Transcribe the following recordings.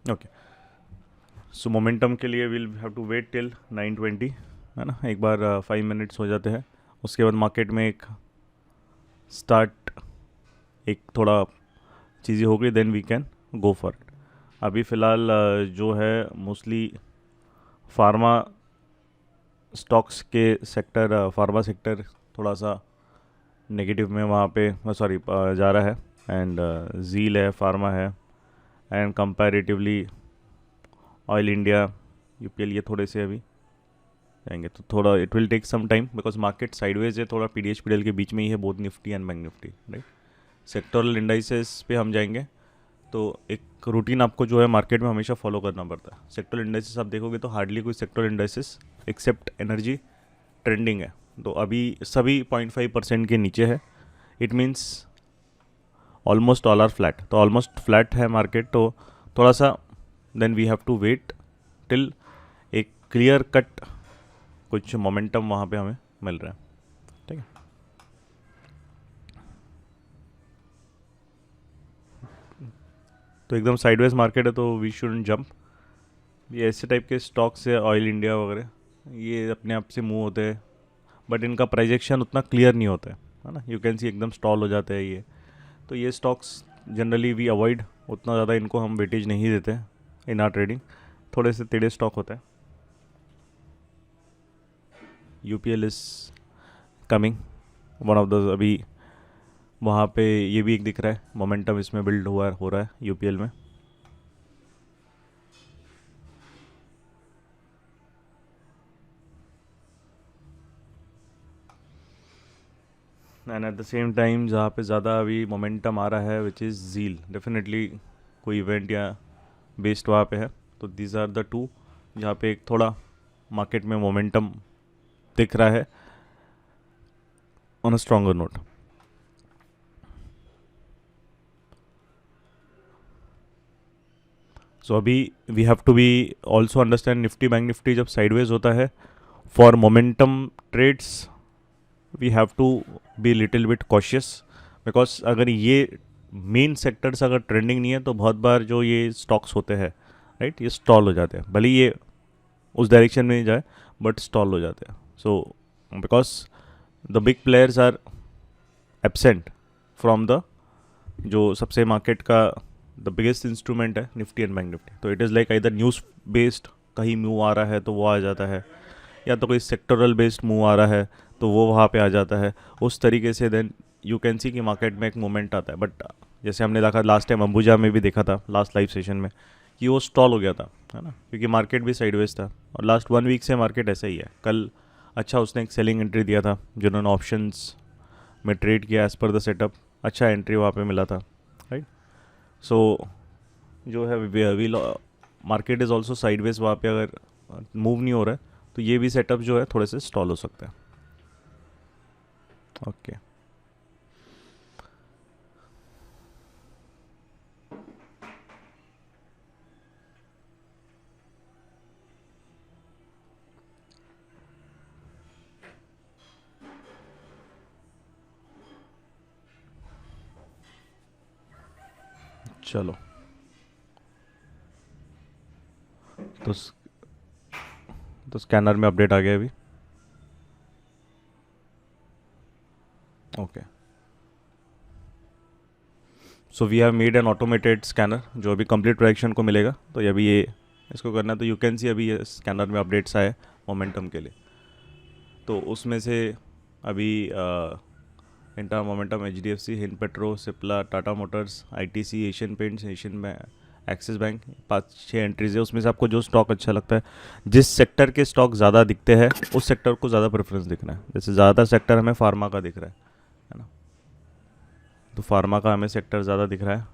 Okay, सो momentum के लिए will have to wait till 9:20, है ना। एक बार 5 मिनट्स हो जाते हैं, उसके बाद मार्केट में एक स्टार्ट, एक थोड़ा चीज़ें हो गई, then we can go for it. अभी फ़िलहाल जो है मोस्टली फार्मा स्टॉक्स के सेक्टर, फार्मा सेक्टर थोड़ा सा नेगेटिव में वहाँ पे सॉरी जा रहा है। एंड ज़ील है, फार्मा है, and comparatively Oil India, UPL, ये थोड़े से अभी जाएंगे। तो थोड़ा it will take some time because market sideways है, थोड़ा पीडीएच पीडीएल के बीच में ही है, बोथ Nifty and bank Nifty, right. Sectoral indices पे हम जाएंगे तो एक रूटीन आपको जो है मार्केट में हमेशा फॉलो करना पड़ता है। सेक्टोरल इंडाइसेस आप देखोगे तो हार्डली कोई sectoral indices except energy trending है। तो अभी सभी 0.5% के नीचे है। It means almost all are flat, तो ऑलमोस्ट फ्लैट है मार्केट। तो थोड़ा सा then we have to wait till एक क्लियर कट कुछ मोमेंटम वहाँ पे हमें मिल रहा है, ठीक है। तो एकदम साइडवेज मार्केट है तो वी शुडंट जंप। ये ऐसे टाइप के स्टॉक्स है, ऑयल इंडिया वगैरह, ये अपने आप से मूव होते हैं, बट इनका प्राइजेक्शन उतना क्लियर नहीं होता है ना। यू कैन सी एकदम स्टॉल हो जाता है ये। तो ये स्टॉक्स जनरली वी अवॉइड, उतना ज़्यादा इनको हम वेटेज नहीं देते इन आर ट्रेडिंग। थोड़े से टेढ़े स्टॉक होता है। UPL is coming one of the, अभी वहाँ पे ये भी एक दिख रहा है मोमेंटम इसमें बिल्ड हुआ हो रहा है यूपीएल में। And at the same time जहाँ पे ज़्यादा अभी मोमेंटम आ रहा है विच इज़ ज़ील, डेफिनेटली कोई इवेंट या बेस्ड वहाँ पे है। तो दीज आर द टू जहाँ पे एक थोड़ा मार्केट में मोमेंटम दिख रहा है on a stronger note. So अभी we have to be also understand, Nifty bank Nifty जब साइडवेज होता है for momentum trades we have to be little bit cautious. Because अगर ये मेन सेक्टर्स अगर ट्रेंडिंग नहीं है तो बहुत बार जो ये स्टॉक्स होते हैं, राइट, ये स्टॉल हो जाते हैं। भले ये उस डायरेक्शन में नहीं जाए बट स्टॉल हो जाते हैं। So because the big players are absent from the जो सबसे मार्केट का द बिगेस्ट इंस्ट्रूमेंट है निफ्टी एंड बैंक निफ्टी। तो इट इज़ लाइक इधर न्यूज़ बेस्ड कहीं मूव आ रहा है तो वो आ जाता है, या तो कोई सेक्टोरल बेस्ड मूव आ रहा है तो वो वहाँ पे आ जाता है। उस तरीके से देन यू कैन सी कि मार्केट में एक मोमेंट आता है। बट जैसे हमने देखा लास्ट टाइम अंबुजा में भी देखा था लास्ट लाइव सेशन में कि वो स्टॉल हो गया था, है ना, क्योंकि मार्केट भी साइडवेज था। और लास्ट 1 वीक से मार्केट ऐसा ही है। कल अच्छा उसने एक सेलिंग एंट्री दिया था, जिन्होंने ऑप्शंस में ट्रेड किया एज़ पर द सेटअप, अच्छा एंट्री वहाँ पे मिला था, राइट। सो जो है we market is also sideways, वहाँ पे अगर मूव नहीं हो रहा है तो ये भी सेटअप जो है थोड़े से स्टॉल हो सकता है। ओके, चलो। तो तो स्कैनर में अपडेट आ गया अभी। Okay, so we have made an automated scanner जो अभी कंप्लीट प्रोडक्शन को मिलेगा। तो अभी ये इसको करना है तो यू कैन सी अभी ये स्कैनर में अपडेट्स आए मोमेंटम के लिए। तो उसमें से अभी इंटा momentum, H D F C, Hind Petro, Cipla, Tata Motors, I T C, Asian Paints, Asian bank, Axis Bank, 5-6 entries है। उसमें से आपको जो स्टॉक अच्छा लगता है, जिस सेक्टर के स्टॉक ज़्यादा दिखते हैं उस सेक्टर को ज़्यादा प्रेफरेंस दिखना है। जैसे ज़्यादातर सेक्टर हमें फार्मा का दिख रहा है ना। तो फार्मा का हमें सेक्टर ज़्यादा दिख रहा है।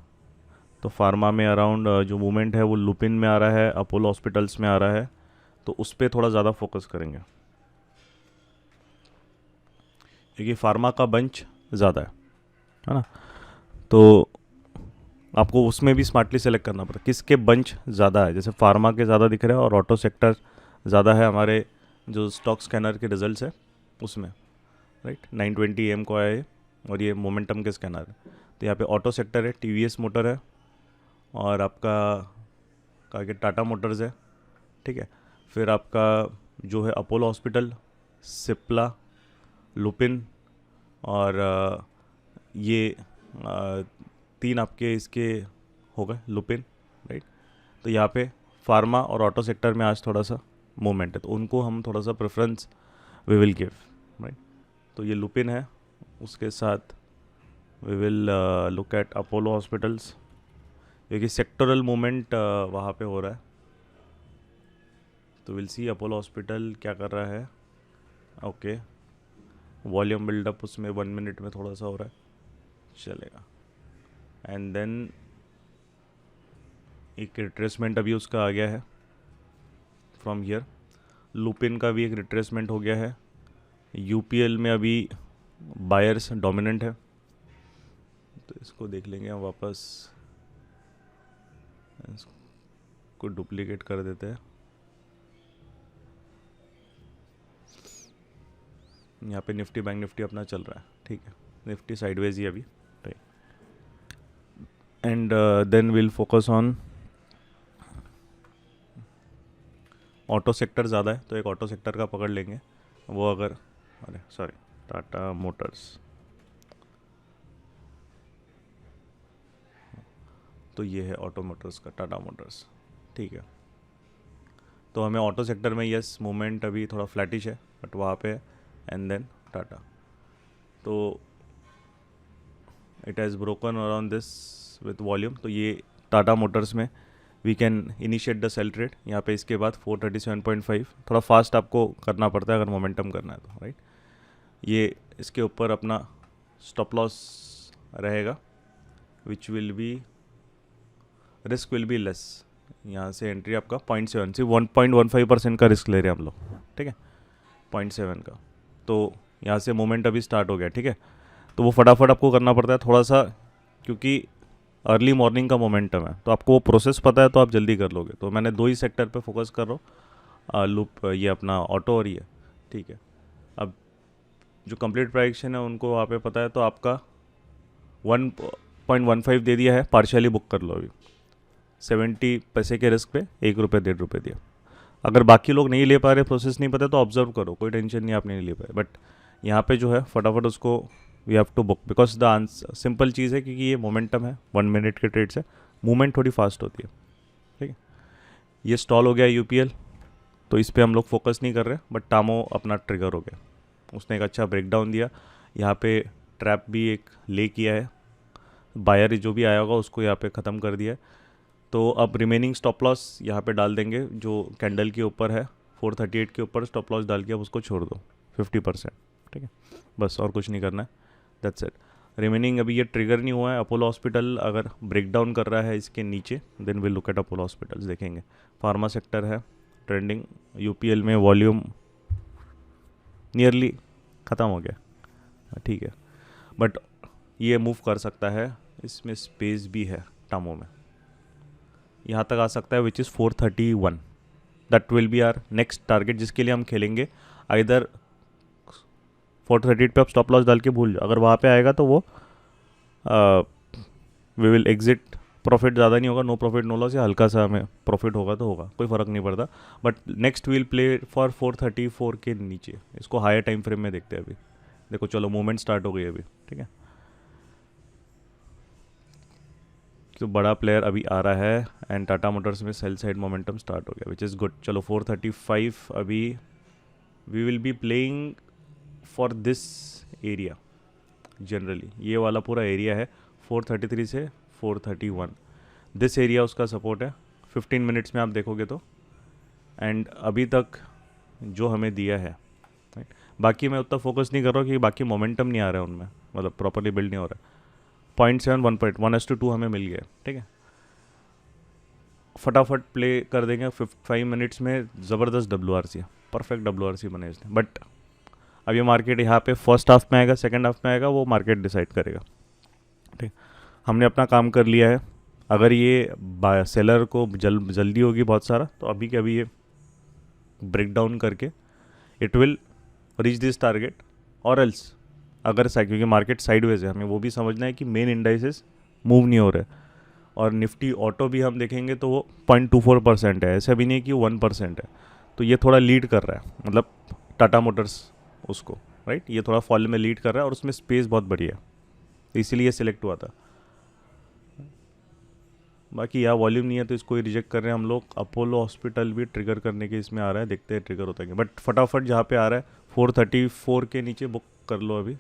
तो फार्मा में अराउंड जो मूवमेंट है वो लुपिन में आ रहा है, अपोलो हॉस्पिटल्स में आ रहा है। तो उस पर थोड़ा ज़्यादा फोकस करेंगे क्योंकि फार्मा का बंच ज़्यादा है ना। तो आपको उसमें भी स्मार्टली सेलेक्ट करना पड़ता है किसके बंच ज़्यादा है। जैसे फार्मा के ज़्यादा दिख रहे हैं और ऑटो सेक्टर ज़्यादा है हमारे जो स्टॉक स्कैनर के रिजल्ट्स है उसमें, राइट। 920 AM को आया है और ये मोमेंटम के स्कैनर है। तो यहाँ पे ऑटो सेक्टर है, टीवीएस मोटर है, और आपका का आगे टाटा मोटर्स है, ठीक है। फिर आपका जो है अपोलो हॉस्पिटल, सिप्ला, लुपिन और ये 3 आपके इसके हो गए लुपिन, राइट। तो यहाँ पे फार्मा और ऑटो सेक्टर में आज थोड़ा सा मूवमेंट है, तो उनको हम थोड़ा सा preference we will give, right. तो ये लुपिन है, उसके साथ we will look at Apollo Hospitals, क्योंकि सेक्टोरल मूवमेंट वहाँ पे हो रहा है। तो विल सी अपोलो हॉस्पिटल क्या कर रहा है। ओके, वॉल्यूम बिल्डअप उसमें 1 मिनट में थोड़ा सा हो रहा है, चलेगा। एंड देन एक रिट्रेसमेंट अभी उसका आ गया है फ्रॉम हियर। लुपिन का भी एक रिट्रेसमेंट हो गया है। यूपीएल में अभी बायर्स डोमिनेंट है, तो इसको देख लेंगे हम वापस, इसको डुप्लीकेट कर देते हैं। यहाँ पे निफ्टी बैंक निफ्टी अपना चल रहा है, ठीक है। निफ्टी साइडवेज ही अभी, right. And then will focus on auto sector ज़्यादा है, तो एक ऑटो सेक्टर का पकड़ लेंगे वो, अगर अरे सॉरी टाटा मोटर्स, तो ये है ऑटो मोटर्स का टाटा मोटर्स, ठीक है। तो हमें ऑटो सेक्टर में यस मूवमेंट अभी थोड़ा फ्लैटिश है, बट वहाँ पे एंड देन टाटा, तो it has broken around this with volume. तो ये टाटा मोटर्स में we can initiate the sell trade यहाँ पे। इसके बाद 437.5 थोड़ा फास्ट आपको करना पड़ता है अगर मोमेंटम करना है तो, राइट। ये इसके ऊपर अपना स्टॉप लॉस रहेगा, which will be risk will be less. यहाँ से एंट्री आपका 0.7 से 1.15% का रिस्क ले रहे हैं हम लोग, ठीक है, 0.7 का। तो यहाँ से मोमेंट अभी स्टार्ट हो गया, ठीक है। तो वो फटाफट आपको करना पड़ता है थोड़ा सा, क्योंकि अर्ली मॉर्निंग का मोमेंटम है, तो आपको वो प्रोसेस पता है तो आप जल्दी कर लोगे। तो मैंने 2 ही सेक्टर पे फोकस कर रहा हूँ, लूप ये अपना ऑटो और ये, ठीक है। अब जो कंप्लीट प्राइक्शन है उनको वहाँ पे पता है, तो आपका 1.15 दे दिया है, पार्शियली बुक कर लो अभी। 70 पैसे के रिस्क पे ₹1 ₹1.5 दिया। अगर बाकी लोग नहीं ले पा रहे, प्रोसेस नहीं पता, तो ऑब्जर्व करो, कोई टेंशन नहीं, आप नहीं ले पाए। बट यहाँ पे जो है फटाफट उसको we have to book, because the answer simple चीज़ है, क्योंकि ये मोमेंटम है 1 मिनट के ट्रेड से, मूवमेंट थोड़ी फास्ट होती है, ठीक है। ये स्टॉल हो गया यूपीएल, तो इस पर हम लोग फोकस नहीं कर रहे, बट टामो अपना ट्रिगर हो गया, उसने एक अच्छा ब्रेकडाउन दिया। यहाँ पे ट्रैप भी एक ले किया है, बायर जो भी आया होगा उसको यहाँ पे ख़त्म कर दिया है। तो अब रिमेनिंग स्टॉप लॉस यहाँ पे डाल देंगे, जो कैंडल के ऊपर है 438 के ऊपर स्टॉप लॉस डाल के अब उसको छोड़ दो 50%, ठीक है। बस और कुछ नहीं करना है, दैट्स इट। रिमेनिंग अभी ये ट्रिगर नहीं हुआ है। अपोलो हॉस्पिटल अगर ब्रेकडाउन कर रहा है इसके नीचे, then will look at Apollo Hospitals, देखेंगे। फार्मा सेक्टर है ट्रेंडिंग, यूपीएल में वॉल्यूम नियरली ख़त्म हो गया, ठीक है, बट ये मूव कर सकता है, इसमें स्पेस भी है। टामो में यहाँ तक आ सकता है, which is 431, that will be our next target, जिसके लिए हम खेलेंगे। आइदर 438 पे आप स्टॉप लॉस डाल के भूल जाओ, अगर वहाँ पे आएगा तो वो वी विल एग्जिट, प्रॉफिट ज़्यादा नहीं होगा, नो प्रॉफिट नो लॉस, या हल्का सा हमें प्रॉफिट होगा तो होगा, कोई फ़र्क नहीं पड़ता। But next will play for 434 के नीचे, इसको हायर टाइम फ्रेम में देखते हैं अभी। देखो चलो मूवमेंट स्टार्ट हो गई अभी, ठीक है। तो बड़ा प्लेयर अभी आ रहा है, एंड टाटा मोटर्स में सेल साइड मोमेंटम स्टार्ट हो गया, विच इज़ गुड। चलो 435 अभी we will be playing for this area, generally ये वाला पूरा एरिया है 433 से 431, दिस एरिया उसका सपोर्ट है 15 मिनट्स में आप देखोगे तो। एंड अभी तक जो हमें दिया है, राइट, बाकी मैं उतना फोकस नहीं कर रहा हूँ कि बाकी मोमेंटम नहीं आ रहा है उनमें, मतलब प्रॉपरली बिल्ड नहीं हो रहा है। 0.7 1.1:2 हमें मिल गया, ठीक है। फटाफट प्ले कर देंगे 5 मिनट्स में, ज़बरदस्त WRC, परफेक्ट WRC बने इसने। बट अब ये मार्केट यहाँ पे फर्स्ट हाफ में आएगा, सेकंड हाफ में आएगा, वो मार्केट डिसाइड करेगा, ठीक। हमने अपना काम कर लिया है। अगर ये सेलर को जल्दी होगी बहुत सारा, तो अभी के अभी ये ब्रेक डाउन करके it will reach this target, और एल्स अगर क्योंकि मार्केट साइडवेज है, हमें वो भी समझना है कि मेन इंडाइसेस मूव नहीं हो रहे, और निफ्टी ऑटो भी हम देखेंगे तो वो 0.24% है, ऐसा भी नहीं कि 1% है। तो ये थोड़ा लीड कर रहा है, मतलब टाटा मोटर्स उसको, राइट, ये थोड़ा फॉल में लीड कर रहा है और उसमें स्पेस बहुत बढ़िया है, तो इसीलिए सिलेक्ट हुआ था। बाकी यहाँ वॉल्यूम नहीं है तो इसको ही रिजेक्ट कर रहे हैं हम लोग। अपोलो हॉस्पिटल भी ट्रिगर करने के इसमें आ रहा है, देखते हैं ट्रिगर होता है क्या, बट फटाफट जहाँ पे आ रहा है 434 के नीचे बुक कर लो अभी।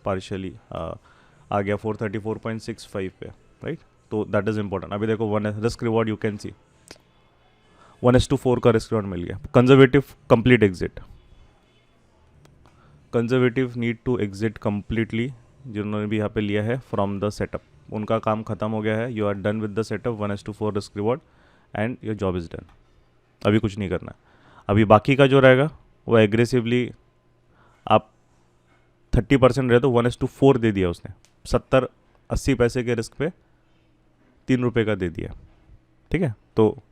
पार्शियली आ गया 434.65 पे, राइट, तो दैट इज़ इंपॉर्टेंट। अभी देखो one risk reward you can see 1:4 का रिस्क रिवॉर्ड मिल गया। Conservative complete exit, conservative need to exit completely, जिन्होंने भी यहाँ पे लिया है फ्रॉम द सेटअप, उनका काम खत्म हो गया है। You are done with the setup 1:4 risk reward and your job is done. अभी कुछ नहीं करना है। अभी बाकी का जो रहेगा वो एग्रेसिवली आप 30% रहे तो 1:4 दे दिया उसने, 70-80 पैसे के रिस्क पे 3 रुपये का दे दिया, ठीक है, तो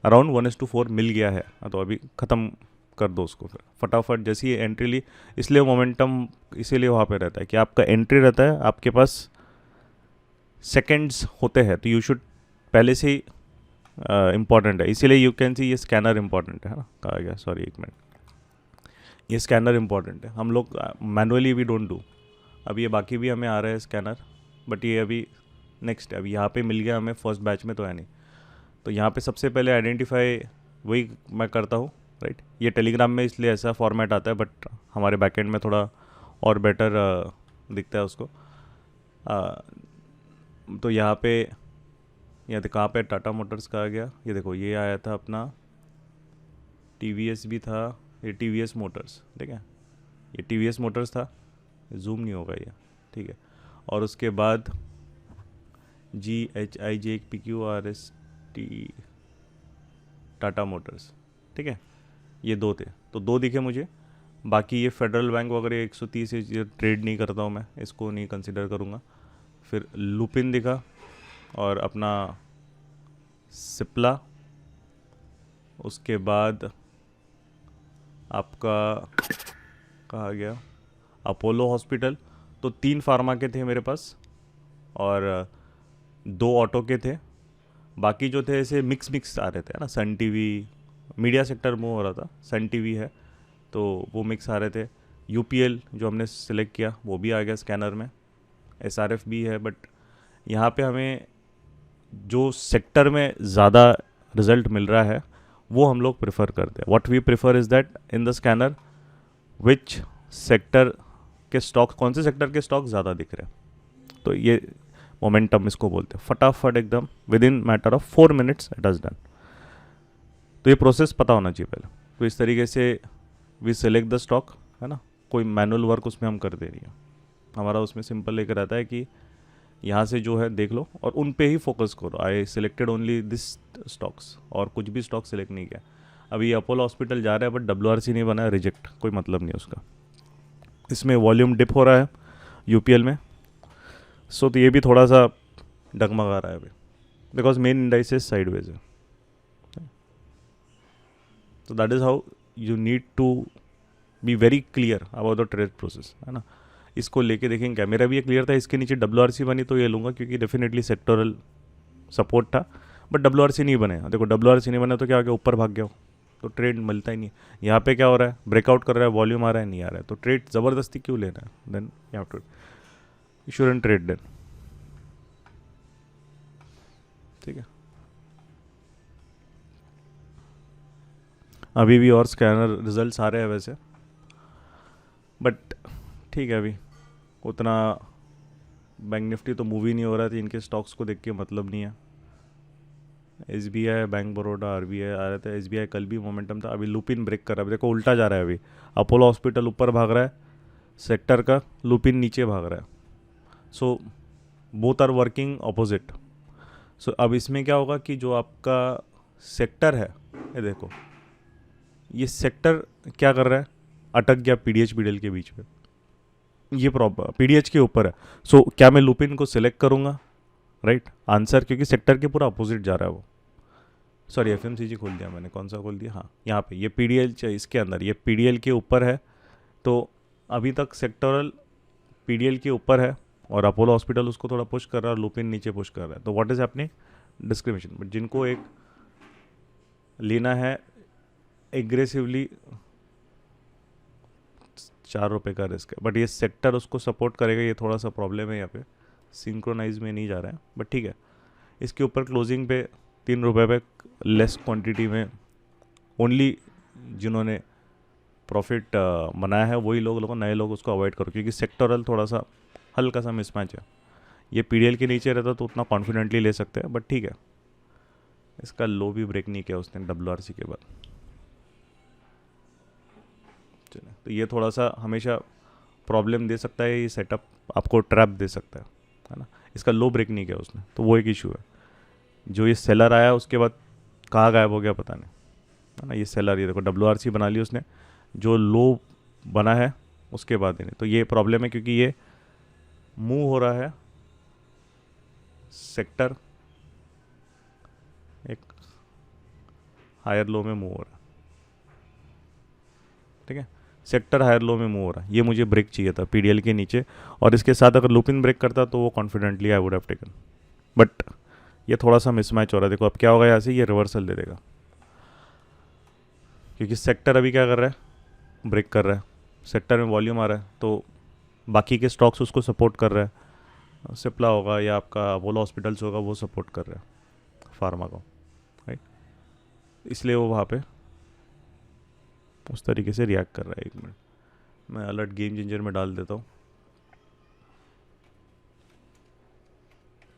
अराउंड 1:4 मिल गया है। तो अभी ख़त्म कर दो उसको फिर फटाफट, जैसी ही एंट्री ली। इसलिए मोमेंटम इसीलिए वहाँ पे रहता है कि आपका एंट्री रहता है, आपके पास सेकंड्स होते हैं, तो यू शुड पहले से ही इम्पॉर्टेंट है, इसीलिए यू कैन सी ये स्कैनर इम्पॉर्टेंट है ना, कहा गया, सॉरी एक मिनट, ये स्कैनर इम्पॉर्टेंट है। हम लोग मैनुअली वी डोंट डू। अभी ये बाकी भी हमें आ रहा है स्कैनर, बट ये अभी नेक्स्ट है। अभी यहाँ पे मिल गया हमें, फर्स्ट बैच में तो है नहीं, तो यहाँ पे सबसे पहले आइडेंटिफाई वही मैं करता हूँ, राइट। ये टेलीग्राम में इसलिए ऐसा फॉर्मेट आता है, बट हमारे बैकएंड में थोड़ा और बेटर दिखता है उसको। तो यहाँ पे यहाँ कहाँ पे टाटा मोटर्स का आ गया, ये देखो ये आया था अपना, TVS भी था, ये TVS मोटर्स, ठीक है, ये TVS मोटर्स था, जूम नहीं होगा ये, ठीक है। और उसके बाद GHIJPQRST टाटा मोटर्स, ठीक है, ये दो थे, तो दो दिखे मुझे। बाकी ये फेडरल बैंक वगैरह 130 ये ट्रेड नहीं करता हूँ मैं, इसको नहीं कंसिडर करूँगा। फिर लुपिन दिखा और अपना सिप्ला, उसके बाद आपका कहा गया अपोलो हॉस्पिटल। तो 3 फार्मा के थे मेरे पास और 2 ऑटो के थे। बाकी जो थे ऐसे मिक्स आ रहे थे ना, Sun TV, media sector move हो रहा था, सन टीवी है तो वो मिक्स आ रहे थे। UPL जो हमने सिलेक्ट किया वो भी आ गया स्कैनर में, SRF भी है, बट यहाँ पे हमें जो सेक्टर में ज़्यादा रिजल्ट मिल रहा है वो हम लोग प्रेफर करते हैं। What we prefer is that in the scanner which sector के स्टॉक, कौन से सेक्टर के स्टॉक ज़्यादा दिख रहे हैं, तो ये मोमेंटम इसको बोलते हैं। फटाफट एकदम with in matter of 4 minutes it is done. तो ये प्रोसेस पता होना चाहिए पहले। तो इस तरीके से वी सेलेक्ट द स्टॉक, है ना, कोई मैनुअल वर्क उसमें हम कर दे रही है। हमारा उसमें सिंपल लेकर रहता है कि यहाँ से जो है देख लो और उन पे ही फोकस करो। I selected only this stocks और कुछ भी स्टॉक सिलेक्ट नहीं किया। अभी अपोलो हॉस्पिटल जा रहा है बट WRC नहीं बना है, रिजेक्ट, कोई मतलब नहीं उसका। इसमें वॉल्यूम डिप हो रहा है UPL में, सो तो ये भी थोड़ा सा डगमगा रहा है अभी, बिकॉज मेन इंडाइसेस साइडवेज है। तो that is how you need to be very clear about the trade process, है ना। इसको लेके देखेंगे क्या, मेरा भी ये क्लियर था, इसके नीचे WRC बनी तो ये लूँगा क्योंकि डेफिनेटली सेक्टोरल सपोर्ट था, बट WRC नहीं बने। देखो WRC नहीं बना तो क्या हो गया, ऊपर भाग गया हो, तो ट्रेड मिलता ही नहीं। यहाँ पे क्या हो रहा है, ब्रेकआउट कर रहा है, वॉल्यूम आ रहा है, नहीं आ रहा है, तो ट्रेड ज़बरदस्ती क्यों लेना है, then you have to you shouldn't trade then, ठीक है। अभी भी और स्कैनर रिजल्ट्स आ रहे हैं वैसे, बट ठीक है, अभी उतना बैंक निफ्टी तो मूव ही नहीं हो रहा था, इनके स्टॉक्स को देख के मतलब नहीं है। SBI, बैंक बड़ौदा, RBI आ रहे थे। SBI कल भी मोमेंटम था, अभी लुपिन ब्रेक कर रहा है, देखो उल्टा जा रहा है। अभी अपोलो हॉस्पिटल ऊपर भाग रहा है सेक्टर का, लुपिन नीचे भाग रहा है, so both are working opposite. So अब इसमें क्या होगा कि जो आपका सेक्टर है, ये देखो ये सेक्टर क्या कर रहा है, अटक गया PDH-PDL के बीच में, ये प्रॉब्लम PDH के ऊपर है। सो क्या मैं लुपिन को सिलेक्ट करूँगा, राइट आंसर, क्योंकि सेक्टर के पूरा अपोजिट जा रहा है वो। सॉरी FMCG खोल दिया मैंने, कौन सा खोल दिया, हाँ यहाँ पे ये PDL इसके अंदर, ये PDL के ऊपर है, तो अभी तक सेक्टोरल PDL के ऊपर है और अपोलो हॉस्पिटल उसको थोड़ा पुश कर रहा है और लुपिन नीचे पुश कर रहा है, तो what is happening, discrimination. But जिनको एक लेना है एग्रेसिवली, 4 रुपये का रिस्क है, बट ये सेक्टर उसको सपोर्ट करेगा, ये थोड़ा सा प्रॉब्लम है यहाँ पे, सिंक्रोनाइज में नहीं जा रहा है, बट ठीक है। इसके ऊपर क्लोजिंग पे 3 रुपये पे लेस क्वांटिटी में ओनली जिन्होंने प्रॉफिट बनाया है वही लोग नए लोग उसको अवॉइड करो, क्योंकि सेक्टरल थोड़ा सा हल्का सा मिसमैच है। ये पीडीएल के नीचे रहता तो उतना कॉन्फिडेंटली ले सकते हैं, बट ठीक है। इसका लो भी ब्रेक नहीं किया उसने डब्ल्यूआरसी के बाद। चलिए, तो ये थोड़ा सा हमेशा प्रॉब्लम दे सकता है, ये सेटअप आपको ट्रैप दे सकता है ना। इसका लो ब्रेक नहीं किया उसने, तो वो एक इशू है। जो ये सेलर आया उसके बाद कहाँ गायब हो गया पता नहीं, है ना। ये सेलर, ये देखो डब्ल्यूआरसी बना ली उसने, जो लो बना है उसके बाद ही नहीं, तो ये प्रॉब्लम है, क्योंकि ये मूव हो रहा है सेक्टर एक हायर लो में मूव हो रहा है, ठीक है। सेक्टर हायर लो में मूव हो रहा है, ये मुझे ब्रेक चाहिए था पीडीएल के नीचे, और इसके साथ अगर लुपिन ब्रेक करता तो वो confidently I would have taken, but ये थोड़ा सा मिसमैच हो रहा है। देखो अब क्या होगा, यहाँ से ये रिवर्सल दे देगा, क्योंकि सेक्टर अभी क्या कर रहा है, ब्रेक कर रहा है, सेक्टर में वॉल्यूम आ रहा है, तो बाकी के स्टॉक्स उसको सपोर्ट कर रहा है। सिप्ला होगा या आपका अपोलो हॉस्पिटल्स होगा, वो सपोर्ट कर रहा है फार्मा को, राइट। इसलिए वो वहाँ पे उस तरीके से रिएक्ट कर रहा है। 1 मिनट, मैं अलर्ट गेम चेंजर में डाल देता हूँ।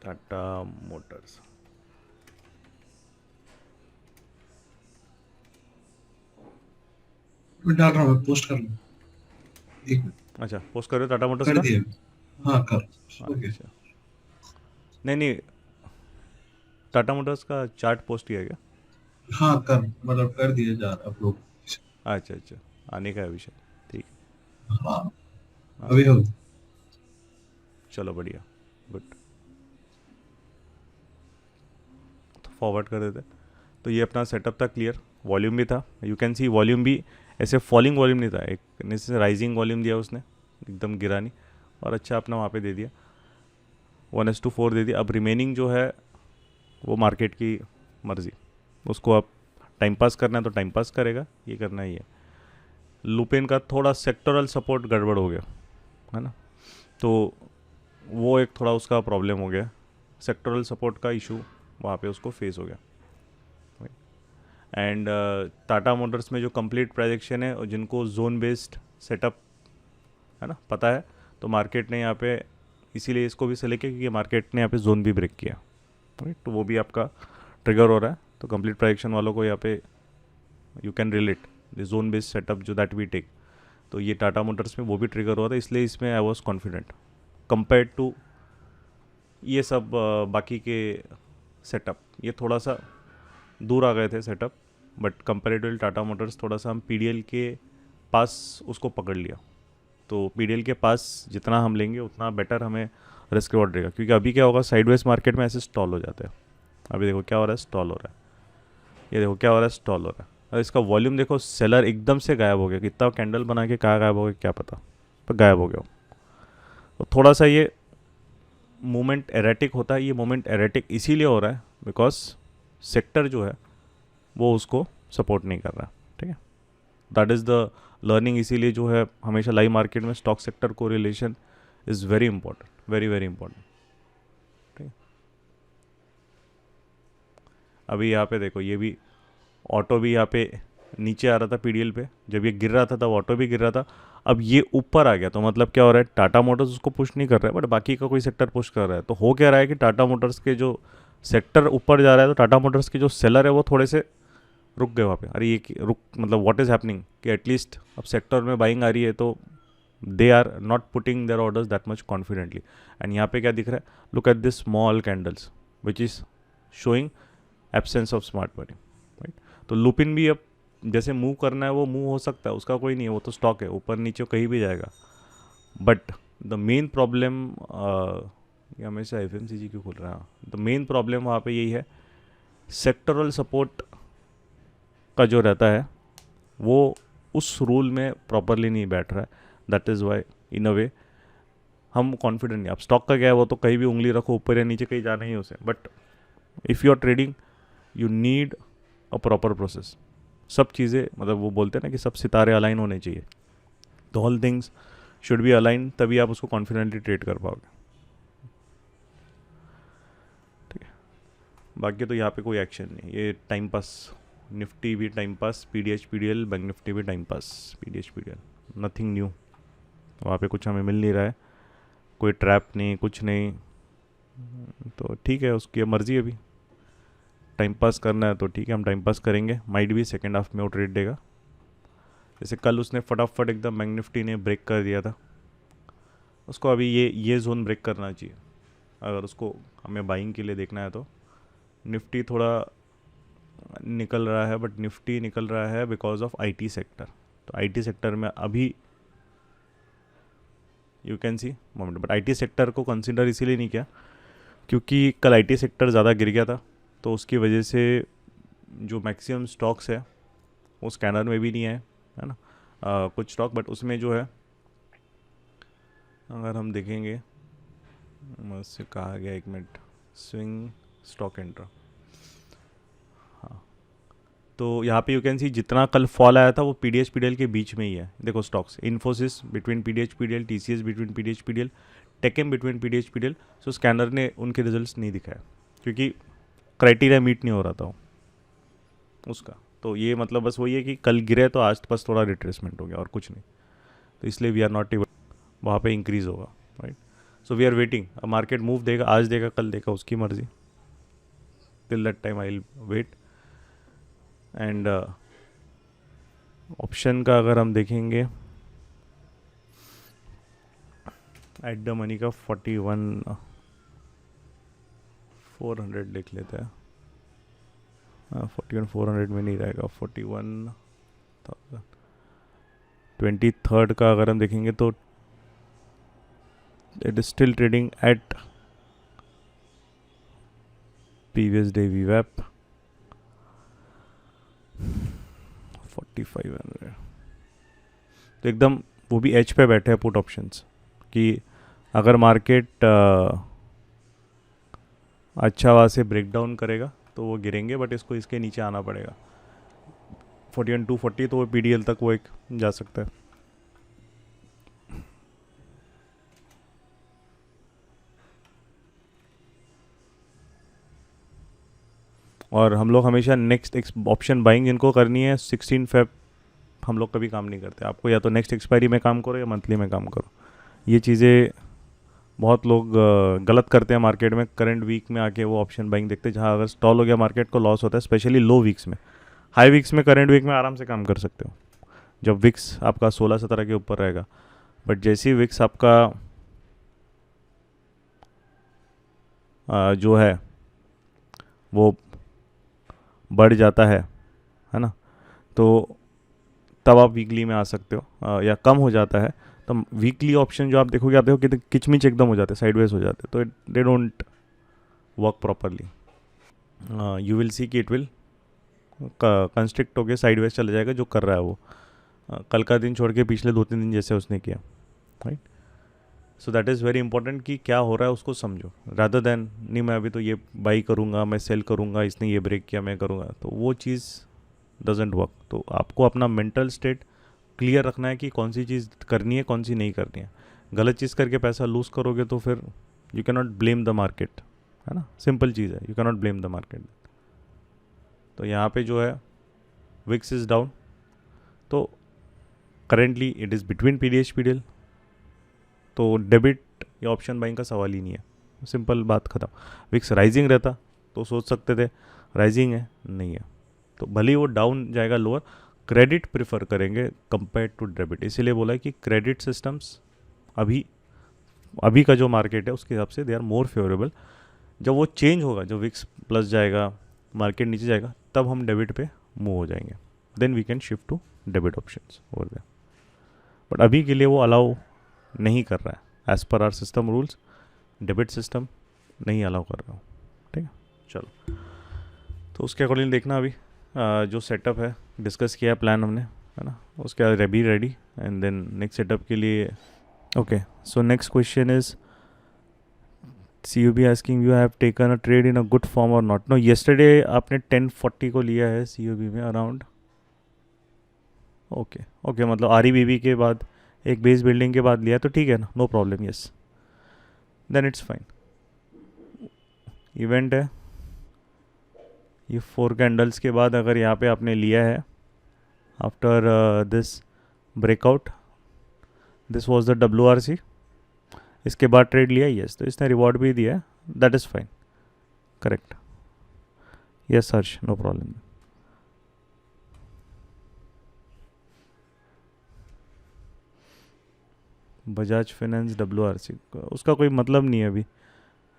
टाटा मोटर्स, मैं डाल रहा हूँ, मैं पोस्ट कर लूँ। 1 मिनट, अच्छा पोस्ट कर रहे हो टाटा मोटर्स कर का? दिया। हाँ कर, ओके। अच्छा, नहीं नहीं, टाटा मोटर्स का चार्ट पोस्ट किया क्या? हाँ कर, मतलब कर दिया जा रहा है अपलोड। अच्छा अच्छा, आने का है विषय, ठीक हाँ है। अभी हो। चलो बढ़िया, गुड, तो फॉरवर्ड कर देते। तो ये अपना सेटअप था क्लियर, वॉल्यूम भी था, यू कैन सी वॉल्यूम भी ऐसे फॉलिंग वॉल्यूम नहीं था, एक जैसे राइजिंग वॉल्यूम दिया उसने, एकदम गिरा नहीं, और अच्छा अपना वहाँ पे दे दिया, 1:4 दे दिया। अब रिमेनिंग जो है वो मार्केट की मर्जी, उसको आप टाइम पास करना है तो टाइम पास करेगा, ये करना ही है। लुपिन का थोड़ा सेक्टरल सपोर्ट गड़बड़ हो गया, है ना, तो वो एक थोड़ा उसका प्रॉब्लम हो गया, सेक्टरल सपोर्ट का इशू वहाँ पे उसको फेस हो गया। एंड टाटा मोटर्स में जो कंप्लीट प्रोजेक्शन है और जिनको जोन बेस्ड सेटअप है ना पता है, तो मार्केट ने यहाँ पे इसीलिए इसको भी सेलेक्ट किया, क्योंकि मार्केट ने यहाँ पे जोन भी ब्रेक किया, राइट। तो वो भी आपका ट्रिगर हो रहा है, तो कंप्लीट प्रोजेक्शन वालों को यहाँ पे you can relate the zone based setup जो दैट वी टेक, तो ये टाटा मोटर्स में वो भी ट्रिगर हुआ था, इसलिए इसमें I was confident compare to ये सब बाकी के सेटअप। ये थोड़ा सा दूर आ गए थे setup, but comparatively Tata Motors थोड़ा सा हम पीडीएल के पास उसको पकड़ लिया, तो पीडीएल के पास जितना हम लेंगे उतना बेटर हमें रिस्क रिवॉर्ड रहेगा, क्योंकि अभी क्या होगा, साइडवेज मार्केट में ऐसे स्टॉल हो जाते हैं। अभी देखो क्या हो रहा है, स्टॉल हो रहा है, ये देखो क्या हो रहा है, स्टॉल हो रहा है, और इसका वॉल्यूम देखो, सेलर एकदम से गायब हो गया, कितना कैंडल बना के कहाँ गायब हो गया क्या पता, पर गायब हो गया। तो थोड़ा सा ये मोमेंट एरेटिक होता है, ये मोमेंट एरेटिक इसीलिए हो रहा है बिकॉज सेक्टर जो है वो उसको सपोर्ट नहीं कर रहा, ठीक है। दैट इज़ द लर्निंग, इसीलिए जो है हमेशा लाइव मार्केट में स्टॉक सेक्टर को relation is very important, very very important, ठीक है। अभी यहाँ पे देखो, ये भी ऑटो भी यहाँ पे नीचे आ रहा था पीडीएल पे, जब ये गिर रहा था तब ऑटो भी गिर रहा था, अब ये ऊपर आ गया, तो मतलब क्या हो रहा है, टाटा मोटर्स उसको पुश नहीं कर रहा है, बट बाकी का कोई सेक्टर पुश कर रहा है। तो हो क्या रहा है कि टाटा मोटर्स के जो सेक्टर ऊपर जा रहा है, तो टाटा मोटर्स के जो सेलर है वो थोड़े से रुक गए वहाँ पे। अरे ये रुक मतलब व्हाट इज़ हैपनिंग कि एटलीस्ट अब सेक्टर में बाइंग आ रही है, तो they are not putting their orders that much confidently. And यहाँ पे क्या दिख रहा है, look at this small candles which is showing absence of smart money, right. तो लुपिन भी अब जैसे मूव करना है वो मूव हो सकता है, उसका कोई नहीं है, वो तो स्टॉक है, ऊपर नीचे कहीं भी जाएगा। बट द मेन प्रॉब्लम, ये हमेशा एफ क्यों खुल रहा है, द मेन प्रॉब्लम वहाँ पे यही है, सेक्टरल सपोर्ट का जो रहता है वो उस रूल में प्रॉपरली नहीं बैठ रहा है। दैट इज़ वाई इन अ वे हम कॉन्फिडेंट नहीं। अब स्टॉक का क्या है, वो तो कहीं भी उंगली रखो ऊपर या नीचे कहीं जाना ही है उसे, but if you are trading you need a proper process. सब चीज़ें मतलब वो बोलते हैं ना कि सब सितारे अलाइन होने चाहिए, the whole things should be align, तभी आप उसको कॉन्फिडेंटली ट्रेड कर पाओगे। ठीक है, बाकी तो यहाँ पे कोई एक्शन नहीं, ये टाइम पास। निफ्टी भी time pass, PDH PDL bank Nifty भी time pass, PDH PDL, nothing new. वहाँ पे कुछ हमें मिल नहीं रहा है, कोई ट्रैप नहीं, कुछ नहीं। तो ठीक है, उसकी मर्ज़ी है। अभी टाइम पास करना है तो ठीक है, हम टाइम पास करेंगे। माइट भी सेकेंड हाफ में वो ट्रेड देगा। जैसे कल उसने फटाफट एकदम बैंक निफ्टी ने ब्रेक कर दिया था, उसको अभी ये जोन ब्रेक करना चाहिए अगर उसको हमें बाइंग के लिए देखना है। तो निफ्टी थोड़ा निकल रहा है, बट निफ्टी निकल रहा है बिकॉज ऑफ IT सेक्टर। तो IT सेक्टर में अभी you can C moment, but IT sector को कंसिडर इसीलिए नहीं किया क्योंकि कल IT सेक्टर ज़्यादा गिर गया था, तो उसकी वजह से जो मैक्सिमम स्टॉक्स है वो स्कैनर में भी नहीं है ना। कुछ स्टॉक, बट उसमें जो है अगर हम देखेंगे, मुझसे कहा गया, एक मिनट, स्विंग स्टॉक एंटर। हाँ, तो यहाँ पे यू कैन सी जितना कल फॉल आया था वो PDH PDL के बीच में ही है। देखो stocks, Infosys between PDH PDL, TCS between PDH PDL, Tekam between PDH PDL। सो स्कैनर ने उनके रिजल्ट्स नहीं दिखाया क्योंकि क्राइटेरिया मीट नहीं हो रहा था उसका। तो ये मतलब बस वही है कि कल गिरे तो आज बस थोड़ा रिट्रेसमेंट हो गया और कुछ नहीं, तो इसलिए वी आर नॉट एबल, वहाँ पे इंक्रीज़ होगा, right. So we are waiting, अब मार्केट मूव देगा, आज देगा कल देगा, उसकी मर्जी। Till that time I will wait. And option का अगर हम देखेंगे, एट द मनी का 41,400 लिख लेते हैं। 41,400 में नहीं रहेगा, 41,000। 23rd का अगर हम देखेंगे तो it is still trading at previous day VWAP 4,500। तो एकदम वो भी एज पे बैठे हैं पुट ऑप्शंस कि अगर मार्केट अच्छा वहाँ से ब्रेक डाउन करेगा तो वो गिरेंगे, बट इसको इसके नीचे आना पड़ेगा 41,240, तो वो PDL तक वो एक जा सकता है। और हम लोग हमेशा नेक्स्ट ऑप्शन बाइंग इनको करनी है 16 Feb, हम लोग कभी काम नहीं करते। आपको या तो नेक्स्ट एक्सपायरी में काम करो या मंथली में काम करो। ये चीज़ें बहुत लोग गलत करते हैं मार्केट में। करंट वीक में आके वो ऑप्शन बाइंग देखते हैं, जहाँ अगर स्टॉल हो गया मार्केट को लॉस होता है, स्पेशली लो वीक्स में। हाई वीक्स में, करंट वीक में आराम से काम कर सकते हो जब विक्स आपका 16-17 के ऊपर रहेगा। बट जैसे ही विक्स आपका जो है वो बढ़ जाता है ना, तो तब आप वीकली में आ सकते हो, या कम हो जाता है तो वीकली ऑप्शन जो आप देखोगे, आप देखो कि किचमिच एकदम हो जाते हैं, साइडवेज हो जाते हैं, तो they don't work properly. You will see कि इट विल कंस्ट्रिक्ट होके साइडवेज चला जाएगा जो कर रहा है वो। कल का दिन छोड़ के पिछले 2-3 दिन जैसे उसने किया, right. So that is very important कि क्या हो रहा है उसको समझो, रादर देन नहीं मैं अभी तो ये बाई करूँगा, मैं सेल करूँगा, इसने ये ब्रेक किया मैं करूँगा, तो वो चीज़ डजेंट वर्क। तो आपको अपना मेंटल स्टेट क्लियर रखना है कि कौन सी चीज़ करनी है, कौन सी नहीं करनी है। गलत चीज़ करके पैसा लूज़ करोगे तो फिर you can not blame the market, है ना, सिंपल चीज़ है, you can not blame the market. तो यहाँ पे जो है विक्स इज़ डाउन, तो currently it is between PDH PDL, तो डेबिट या ऑप्शन बाइंग का सवाल ही नहीं है, सिंपल बात ख़त्म। विक्स राइजिंग रहता तो सोच सकते थे, राइजिंग है नहीं है, तो भले ही वो डाउन जाएगा लोअर, क्रेडिट प्रेफर करेंगे कंपेयर टू डेबिट। इसीलिए बोला है कि क्रेडिट सिस्टम्स अभी अभी का जो मार्केट है उसके हिसाब से दे आर मोर फेवरेबल। जब वो चेंज होगा, जब विक्स प्लस जाएगा, मार्केट नीचे जाएगा, तब हम डेबिट पे मूव हो जाएंगे, then we can shift to debit options over there. But अभी के लिए वो अलाउ नहीं कर रहा है, as per our system rules debit system नहीं अलाउ कर रहा हूँ, ठीक है। चलो, तो उसके अकॉर्डिंग देखना अभी जो सेटअप है डिस्कस किया प्लान हमने, है ना, उसके बाद ready and then next setup के लिए Okay, so next question is CUB asking you have taken a trade in a good form or not. No, yesterday आपने 1040 को लिया है CUB में अराउंड. ओके ओके, मतलब REBB के बाद एक बेस बिल्डिंग के बाद लिया तो ठीक है ना, no problem. Yes, then it's fine. Event है ये 4 कैंडल्स के बाद अगर यहाँ पे आपने लिया है after this breakout, this was the WRC, इसके बाद ट्रेड लिया. यस, तो इसने रिवॉर्ड भी दिया, that is fine. Correct. Yes Harsh, no problem. Bajaj finance WRC, उसका कोई मतलब नहीं है अभी.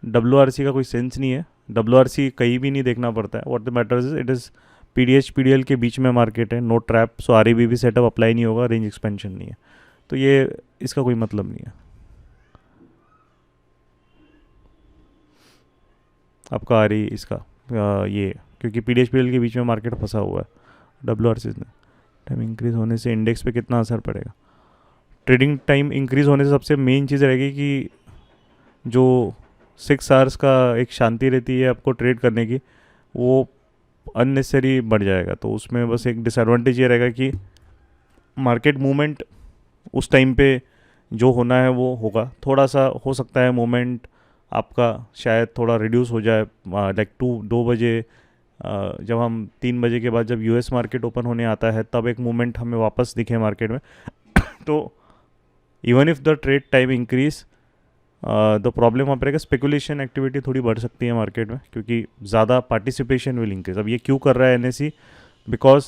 WRC का कोई सेंस नहीं है. WRC कहीं भी नहीं देखना पड़ता है. What the matters is it is PDH PDL के बीच में मार्केट है, नो ट्रैप. सो REBB सेटअप अप्लाई नहीं होगा, रेंज एक्सपेंशन नहीं है, तो ये इसका कोई मतलब नहीं है आपका इसका ये, क्योंकि PDH PDL के बीच में मार्केट फंसा हुआ है. WRC ने टाइम इंक्रीज होने से इंडेक्स पे कितना असर पड़ेगा? ट्रेडिंग टाइम इंक्रीज होने से सबसे मेन चीज़ रहेगी कि जो 6 आवर्स का एक शांति रहती है आपको ट्रेड करने की, वो अननेसेसरी बढ़ जाएगा. तो उसमें बस एक डिसएडवांटेज ये रहेगा कि मार्केट मूवमेंट उस टाइम पे जो होना है वो होगा. थोड़ा सा हो सकता है मूवमेंट आपका शायद थोड़ा रिड्यूस हो जाए, लाइक 2 बजे, जब हम 3 बजे के बाद जब US मार्केट ओपन होने आता है तब एक मूवमेंट हमें वापस दिखे मार्केट में. तो even if the trade time increase, the problem वहाँ पर रहेगा, स्पेकुलेशन एक्टिविटी थोड़ी बढ़ सकती है मार्केट में, क्योंकि ज़्यादा पार्टिसिपेशन विल इंक्रीज. अब ये क्यों कर रहा है NSE? Because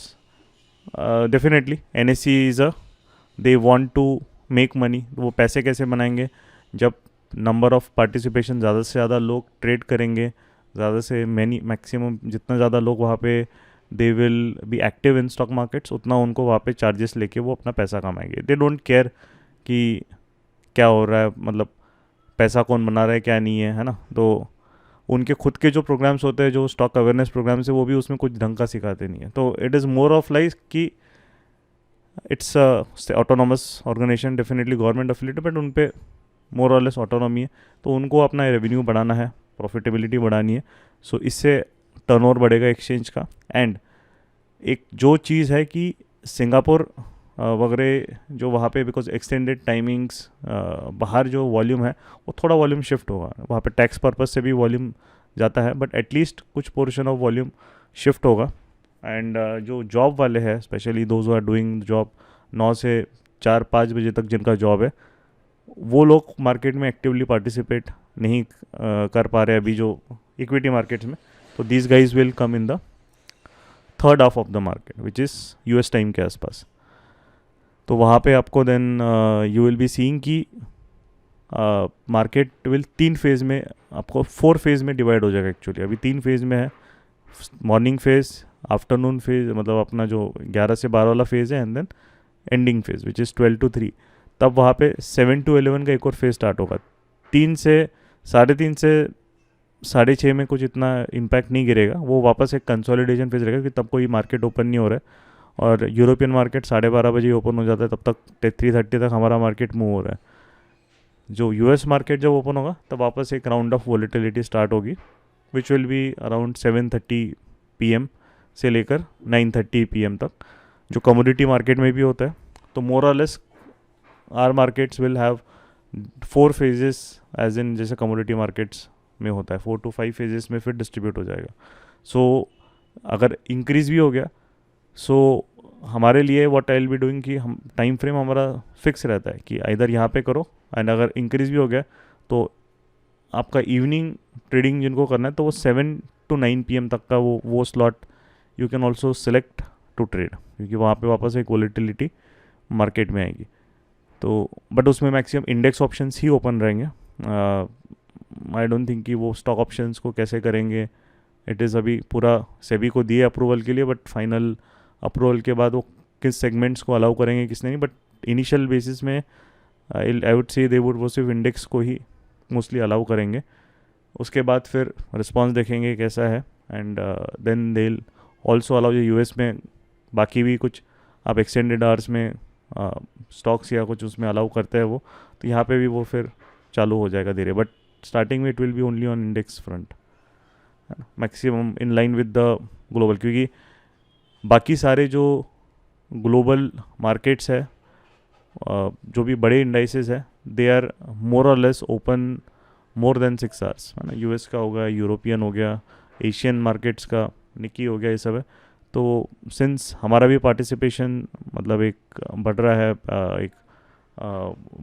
definitely NSE is they want to make money. वो पैसे कैसे बनाएंगे? जब नंबर ऑफ पार्टिसिपेशन ज़्यादा से ज़्यादा लोग ट्रेड करेंगे, ज़्यादा से मैक्सिमम जितना ज़्यादा लोग वहाँ पे they will be active in stock markets, उतना उनको वहाँ पे चार्जेस लेके वो अपना पैसा कमाएंगे. दे डोंट केयर कि क्या हो रहा है, मतलब पैसा कौन बना रहा है क्या नहीं है ना. तो उनके खुद के जो प्रोग्राम्स होते हैं, जो स्टॉक अवेयरनेस प्रोग्राम्स है, वो भी उसमें कुछ ढंग का सिखाते नहीं है. तो it is more of like कि it's autonomous organization, definitely government affiliated, but उन पे मोर और लेस ऑटोनॉमी है. तो उनको अपना रेवेन्यू बढ़ाना है, प्रॉफिटेबिलिटी बढ़ानी है. सो इससे टर्नओवर बढ़ेगा एक्सचेंज का. एंड एक जो चीज़ है कि सिंगापुर वगैरह जो वहाँ पे, बिकॉज एक्सटेंडेड टाइमिंग्स, बाहर जो वॉल्यूम है वो थोड़ा वॉल्यूम शिफ्ट होगा. वहाँ पे टैक्स पर्पस से भी वॉल्यूम जाता है, बट एटलीस्ट कुछ पोर्शन ऑफ वॉल्यूम शिफ्ट होगा. एंड जो जॉब वाले हैं, specially those are doing job 9 से 4-5 बजे तक जिनका जॉब है, वो लोग मार्केट में एक्टिवली पार्टिसिपेट नहीं कर पा रहे अभी जो इक्विटी मार्केट्स में. तो these guys will come in the third half of the market which is US time के आसपास. तो वहाँ पे आपको then you will be seeing कि मार्केट विल 3 फेज़ में, आपको 4 फेज़ में डिवाइड हो जाएगा. एक्चुअली अभी 3 फेज़ में है. मॉर्निंग फेज़, आफ्टरनून फेज़, मतलब अपना जो 11 से 12 वाला फेज़ है, and then ending phase which is 12 to 3. तब वहाँ पे 7 to 11 का एक और फेज़ स्टार्ट होगा. 3 से 3:30 से 6:30 में कुछ इतना इम्पैक्ट नहीं गिरेगा. वो वापस एक कंसोलिडेशन फेज़ रहेगा कि तब कोई मार्केट ओपन नहीं हो रहा है. और यूरोपियन मार्केट 12:30 बजे ओपन हो जाता है, तब तक 3:30 तक हमारा मार्केट मूव हो रहा है. जो US मार्केट जब ओपन होगा तब वापस एक राउंड ऑफ वॉलेटिलिटी स्टार्ट होगी, which will be around 7:30 PM से लेकर 9:30 PM तक, जो कमोडिटी मार्केट में भी होता है. तो मोर और less our markets will have 4 phases, as in जैसे कमोडिटी मार्केट्स में होता है 4 to 5 फेजेस में फिर डिस्ट्रीब्यूट हो जाएगा. सो अगर इंक्रीज भी हो गया, सो हमारे लिए what I will be doing कि हम टाइम फ्रेम हमारा फिक्स रहता है कि इधर यहाँ पे करो. एंड अगर इंक्रीज भी हो गया तो आपका इवनिंग ट्रेडिंग जिनको करना है तो वो 7 to 9 PM तक का वो slot you can also select to trade, क्योंकि वहाँ पे वापस एक वॉलेटिलिटी मार्केट में आएगी. तो बट उसमें मैक्सिमम इंडेक्स ऑप्शंस ही ओपन रहेंगे. आई डोंट थिंक कि वो स्टॉक ऑप्शंस को कैसे करेंगे. इट इज़ अभी पूरा सेबी को दिए अप्रूवल के लिए, बट फाइनल अप्रूवल के बाद वो किस सेगमेंट्स को अलाउ करेंगे किसने नहीं. बट इनिशियल बेसिस में I would say they would वो सिर्फ इंडेक्स को ही मोस्टली अलाउ करेंगे. उसके बाद फिर रिस्पॉन्स देखेंगे कैसा है. And then they also allow जो US में बाकी भी कुछ आप एक्सटेंडेड आवर्स में स्टॉक्स या कुछ उसमें अलाउ करता है वो, तो यहाँ पे भी वो फिर चालू हो जाएगा धीरे, बट स्टार्टिंग में it will be only on index front, है ना, maximum in line with the global, क्योंकि बाकी सारे जो ग्लोबल मार्केट्स है, जो भी बड़े इंडाइसेस है, दे आर मोर और less open more than 6 hours, है ना, यूएस का हो गया, यूरोपियन हो गया, एशियन मार्केट्स का निकी हो गया, ये सब है। तो सिंस हमारा भी पार्टिसिपेशन मतलब एक बढ़ रहा है, एक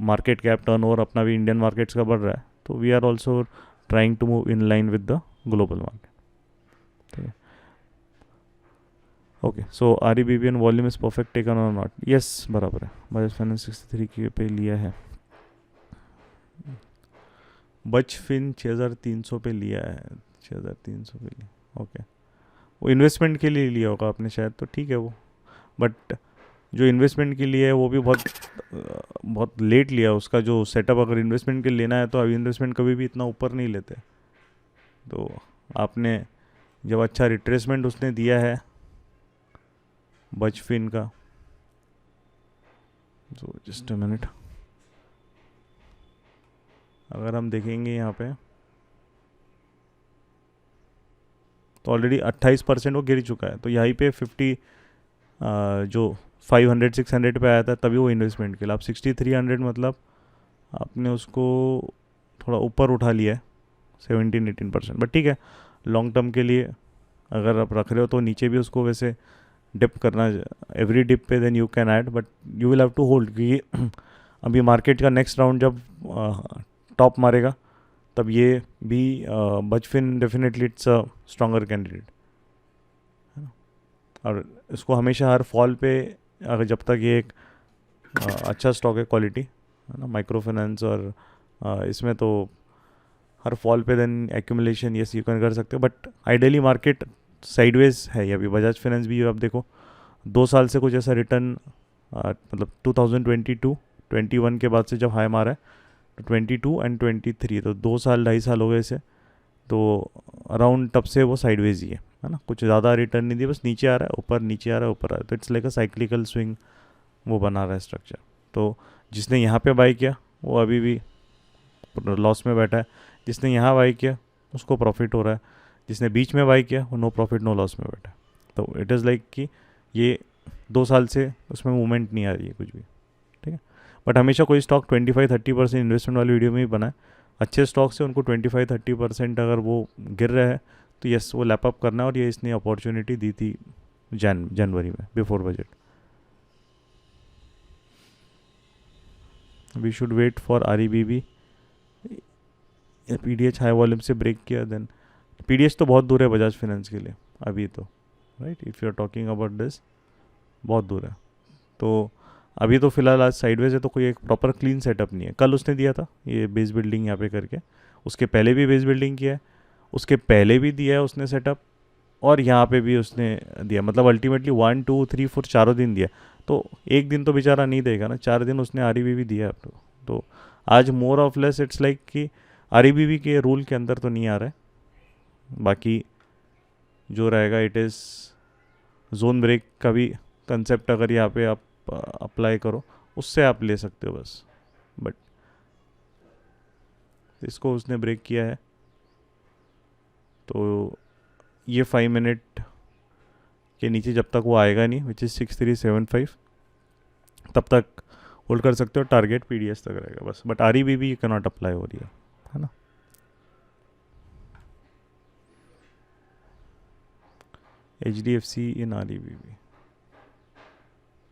मार्केट कैप टर्नओवर अपना भी इंडियन मार्केट्स का बढ़ रहा है, तो we are also trying to move in line with the global market, ठीक है। Okay, so R E B B N volume is perfect taken और नॉट, यस बराबर है, बजाज फाइनेंस 63 के पे लिया है, बच फिन 6300 पे लिया है, 6300 पे लिया, ओके, वो इन्वेस्टमेंट के लिए लिया होगा आपने शायद, तो ठीक है वो, बट जो इन्वेस्टमेंट के लिए है वो भी बहुत लेट लिया, उसका जो सेटअप अगर इन्वेस्टमेंट के लिए लेना है तो अभी इन्वेस्टमेंट कभी भी इतना ऊपर नहीं लेते, तो आपने जब अच्छा रिट्रेसमेंट उसने दिया है बच फिन का, तो जस्ट अ मिनट, अगर हम देखेंगे यहाँ पे तो ऑलरेडी 28% वो गिर चुका है, तो यहीं पे 50 जो 500-600 पे आया था तभी वो इन्वेस्टमेंट के लिए, आप 6300 मतलब आपने उसको थोड़ा ऊपर उठा लिया है 17-18%, बट ठीक है, लॉन्ग टर्म के लिए अगर आप रख रहे हो तो नीचे भी उसको वैसे डिप करना, एवरी डिप पे then you can add, but you will have to hold, क्योंकि अभी मार्केट का नेक्स्ट राउंड जब टॉप मारेगा तब ये भी बचफिन definitely it's a stronger candidate, है ना, और इसको हमेशा हर फॉल पे, अगर जब तक ये एक अच्छा स्टॉक है क्वालिटी, है ना, माइक्रो फाइनेंस, और इसमें तो हर फॉल पे then accumulation yes you can कर सकते हो, बट आइडियली मार्केट साइडवेज है ये अभी, बजाज फाइनेंस भी आप देखो 2 साल से कुछ ऐसा रिटर्न, मतलब 2022-21 के बाद से जब हाई मारा है, तो 22 एंड 23, तो 2 साल 2.5 साल हो गए इसे, तो अराउंड तब से वो साइडवेज ही है ना, कुछ ज़्यादा रिटर्न नहीं दिया, बस नीचे आ रहा है, ऊपर नीचे आ रहा है, ऊपर आ रहा है, तो it's like a cyclical swing वो बना रहा है स्ट्रक्चर। तो जिसने यहाँ पे बाई किया वो अभी भी लॉस में बैठा है, जिसने यहाँ बाई किया उसको प्रॉफिट हो रहा है, जिसने बीच में बाई किया वो नो प्रॉफिट नो लॉस में बैठा है। तो इट इज़ लाइक कि ये 2 साल से उसमें मूवमेंट नहीं आ रही है कुछ भी, ठीक है। बट हमेशा कोई स्टॉक 25-30% इन्वेस्टमेंट वाली वीडियो में ही बना है, अच्छे स्टॉक से उनको 25-30% अगर वो गिर रहे हैं तो यस वो लैपअप करना है, और ये इसने अपॉर्चुनिटी दी थी जनवरी में before budget. We should wait for R E B B, P D H high volume से ब्रेक किया, देन पी डी एच तो बहुत दूर है बजाज फाइनेंस के लिए अभी तो, right, if you are talking about this बहुत दूर है, तो अभी तो फिलहाल आज साइडवेज है, तो कोई एक प्रॉपर क्लीन सेटअप नहीं है। कल उसने दिया था ये बेस बिल्डिंग यहाँ पे करके, उसके पहले भी बेस बिल्डिंग किया है, उसके पहले भी दिया है उसने सेटअप, और यहाँ पे भी उसने दिया, मतलब अल्टीमेटली 1 2 3 4 चारों दिन दिया, तो एक दिन तो बेचारा नहीं देगा ना, 4 दिन उसने आर भी दिया है तो आज more of less it's like कि आर भी के रूल के अंदर तो नहीं आ रहा है, बाकी जो रहेगा इट इज़ जोन ब्रेक का भी कंसेप्ट अगर यहाँ पे आप अप्लाई करो उससे आप ले सकते हो बस, बट इसको उसने ब्रेक किया है, तो ये 5 मिनट के नीचे जब तक वो आएगा नहीं, विच इज़ 6375, तब तक होल्ड कर सकते हो, टारगेट पी डी एस तक रहेगा बस, but R E B you cannot apply हो रही है ना। H D F C in R E B B,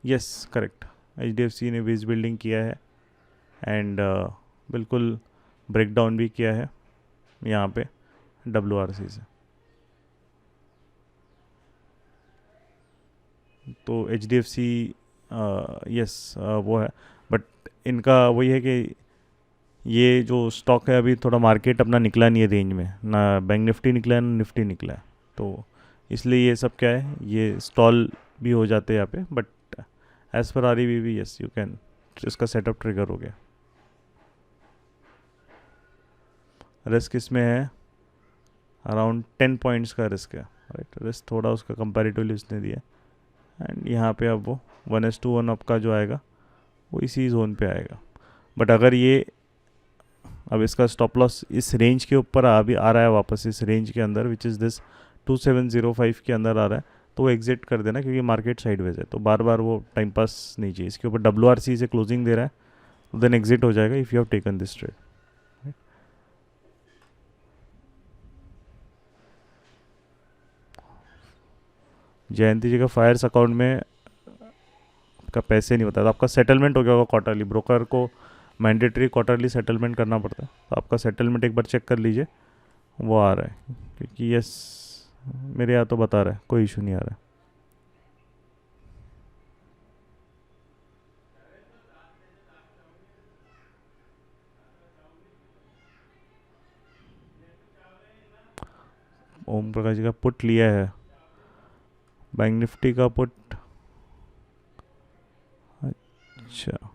yes correct, H D F C ने बेस बिल्डिंग किया है एंड बिल्कुल ब्रेकडाउन भी किया है यहाँ पे डब्ल्यू आर सी से, तो H D F C yes वो है, बट इनका वही है कि ये जो स्टॉक है अभी थोड़ा मार्केट अपना निकला नहीं है रेंज में, ना बैंक निफ्टी निकला है ना निफ्टी निकला है, तो इसलिए ये सब क्या है, ये स्टॉल भी हो जाते हैं यहाँ पे, but as per R E B yes you can, इसका सेटअप ट्रिगर हो गया। रिस्क इसमें है अराउंड 10 पॉइंट्स का रिस्क है, राइट, रिस्क थोड़ा उसका कंपैरेटिवली उसने दिया, एंड यहाँ पे अब वो 1:1 अप का जो आएगा वो इसी जोन पे आएगा। बट अगर ये अब इसका स्टॉप लॉस इस रेंज के ऊपर अभी आ रहा है वापस, इस रेंज के अंदर विच इज़ दिस 2705 के अंदर आ रहा है, तो वो एग्जिट कर देना, क्योंकि मार्केट साइडवेज है, तो बार बार वो टाइम पास नहीं चाहिए। इसके ऊपर WRC से क्लोजिंग दे रहा है, तो देन एग्जिट हो जाएगा if you have taken this trade. Jayanti ji का फायर्स अकाउंट में का पैसे नहीं बताया, तो आपका सेटलमेंट हो गया होगा क्वार्टरली, ब्रोकर को मैंडेटरी क्वार्टरली सेटलमेंट करना पड़ता है, तो आपका सेटलमेंट एक बार चेक कर लीजिए, वो आ रहा है, क्योंकि यस मेरे यहाँ तो बता रहा है, कोई इशू नहीं आ रहा है। ओम प्रकाश जी का पुट लिया है, बैंक निफ्टी का पुट, अच्छा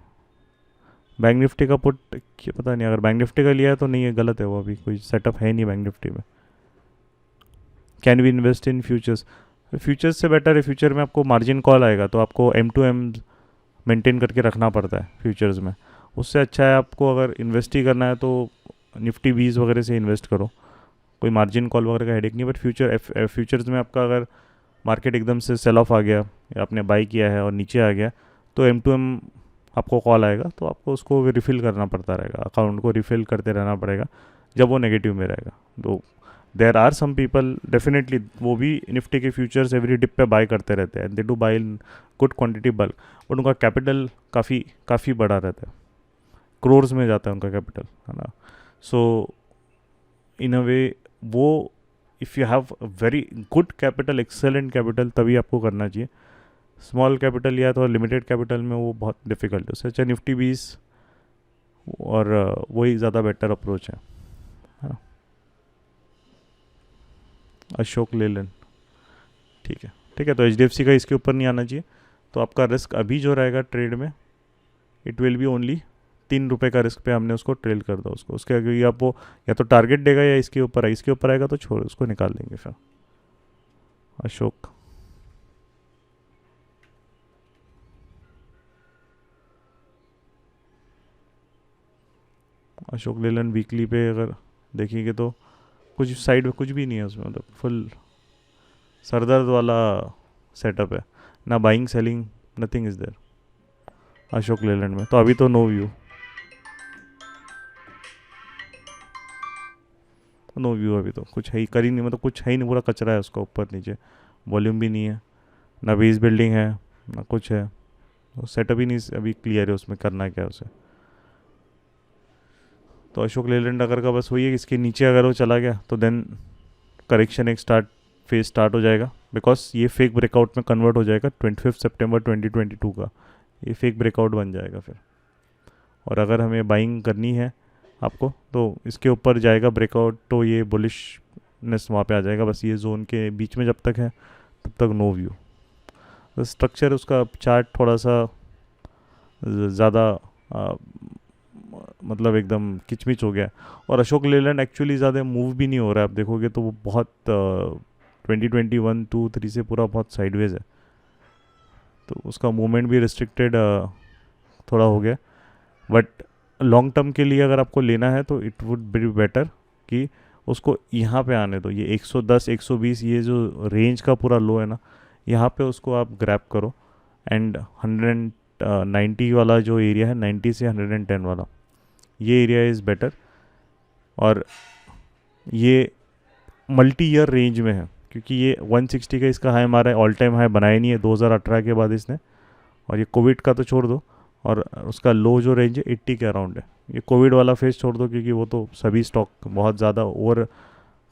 बैंक निफ्टी का पुट क्या पता नहीं, अगर बैंक निफ्टी का लिया है तो नहीं है, गलत है वो, अभी कोई सेटअप है नहीं बैंक निफ्टी में। Can we invest in futures? Futures से बेटर है, फ्यूचर में आपको मार्जिन कॉल आएगा, तो आपको M2M मेंटेन करके रखना पड़ता है फ्यूचर्स में। उससे अच्छा है आपको अगर इन्वेस्ट ही करना है तो निफ्टी 20 वगैरह से इन्वेस्ट करो, कोई मार्जिन कॉल वगैरह का हेडेक नहीं। बट फ्यूचर्स में आपका अगर मार्केट एकदम से सेल ऑफ आ गया या आपने बाई किया है और नीचे आ गया, तो M2M आपको कॉल आएगा, तो आपको उसको रिफ़िल करना पड़ता रहेगा, अकाउंट को रिफ़िल करते रहना पड़ेगा जब वो नेगेटिव में रहेगा। तो there are some people definitely, वो भी निफ्टी के फ्यूचर्स एवरी डिप पे बाय करते रहते हैं, they do buy in good quantity bulk, but उनका कैपिटल काफ़ी बड़ा रहता है, क्रोर्स में जाता है उनका कैपिटल, है ना। सो इन अ वे वो if you have very good capital, excellent capital, तभी आपको करना चाहिए। स्मॉल कैपिटल या तो लिमिटेड कैपिटल में वो बहुत डिफिकल्ट है, उससे अच्छा निफ्टी 20 और वही ज़्यादा बेटर अप्रोच है ना। अशोक लेलन, ठीक है ठीक है, तो HDFC का इसके ऊपर नहीं आना चाहिए, तो आपका रिस्क अभी जो रहेगा ट्रेड में, इट विल बी ओनली 3 रुपये का रिस्क पे हमने उसको ट्रेल कर दो उसको, उसके आगे आप वो या तो टारगेट देगा या इसके ऊपर इसके ऊपर आएगा तो छोड़ उसको निकाल देंगे फिर। अशोक अशोक लेलन वीकली पे अगर देखेंगे तो कुछ साइड में कुछ भी नहीं है उसमें, मतलब फुल सरदर्द वाला सेटअप है, ना buying selling, nothing is there Ashok Leyland में, तो अभी तो नो व्यू, नो व्यू अभी तो कुछ है ही कर ही नहीं, मतलब कुछ है ही नहीं, पूरा कचरा है उसका ऊपर नीचे, वॉल्यूम भी नहीं है, ना बेस बिल्डिंग है ना कुछ है, तो सेटअप ही नहीं अभी क्लियर है उसमें करना क्या है उसे। तो अशोक लेलैंड अगर का बस वही है कि इसके नीचे अगर वो चला गया तो देन करेक्शन एक फेज स्टार्ट हो जाएगा, बिकॉज ये फेक ब्रेकआउट में कन्वर्ट हो जाएगा 25 सितंबर 2022 का, ये फेक ब्रेकआउट बन जाएगा फिर। और अगर हमें बाइंग करनी है आपको तो इसके ऊपर जाएगा ब्रेकआउट, तो ये बुलिशनेस वहाँ पे आ जाएगा, बस ये जोन के बीच में जब तक है तब तक नो व्यू। तो स्ट्रक्चर उसका चार्ट थोड़ा सा ज़्यादा मतलब एकदम किचमिच हो गया, और अशोक लेलैंड एक्चुअली ज़्यादा मूव भी नहीं हो रहा है, आप देखोगे तो वो बहुत 2021-2-3 से पूरा बहुत साइडवेज है, तो उसका मूवमेंट भी रिस्ट्रिक्टेड थोड़ा हो गया। बट लॉन्ग टर्म के लिए अगर आपको लेना है तो इट वुड बी बेटर कि उसको यहाँ पे आने दो, ये 110 120 ये जो रेंज का पूरा लो है ना, यहाँ पे उसको आप ग्रैब करो, एंड 190 वाला जो एरिया है, 90 से 110 वाला, ये एरिया इज़ बेटर, और ये मल्टी ईयर रेंज में है, क्योंकि ये 160 का इसका हाई मारा है, ऑल टाइम हाई बनाया नहीं है 2018 के बाद इसने, और ये कोविड का तो छोड़ दो, और उसका लो जो रेंज है 80 के अराउंड है, ये कोविड वाला फेज छोड़ दो, क्योंकि वो तो सभी स्टॉक बहुत ज़्यादा ओवर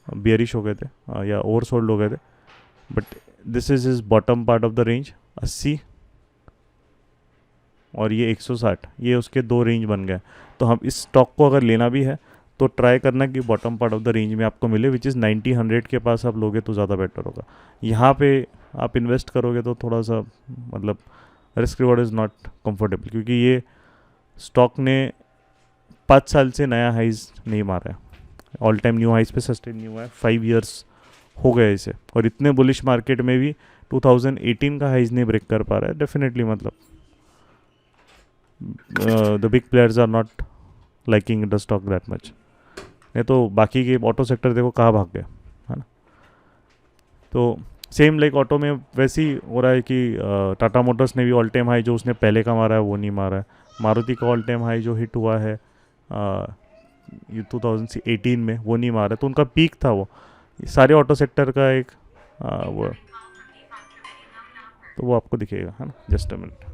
बियरिश हो गए थे या ओवर सोल्ड हो गए थे, but this is bottom part of the range 80, और ये 160, ये उसके दो रेंज बन गए। तो हम इस स्टॉक को अगर लेना भी है तो ट्राई करना कि bottom part of the range में आपको मिले, विच इज़ 90-100 के पास आप लोगे तो ज़्यादा बेटर होगा। यहाँ पे आप इन्वेस्ट करोगे तो थोड़ा सा मतलब risk reward is not comfortable, क्योंकि ये स्टॉक ने 5 साल से नया हाइज नहीं मारा है, ऑल टाइम न्यू हाइज पे सस्टेन नहीं हुआ है, 5 ईयर्स हो गए इसे, और इतने बुलिश मार्केट में भी 2018 का हाइज नहीं ब्रेक कर पा रहा है, डेफिनेटली मतलब the big players are not liking the stock that much. नहीं तो बाकी के ऑटो सेक्टर देखो कहाँ भाग गए, है ना। तो सेम लाइक ऑटो में वैसे ही हो रहा है कि टाटा मोटर्स ने भी ऑल टाइम हाई जो उसने पहले का मारा है वो नहीं मारा है। मारुति का ऑल टाइम हाई जो हिट हुआ है ये 2018 में वो नहीं मारा है, तो उनका पीक था वो। सारे ऑटो सेक्टर का एक वो, तो वो आपको दिखेगा, है ना। Just a minute.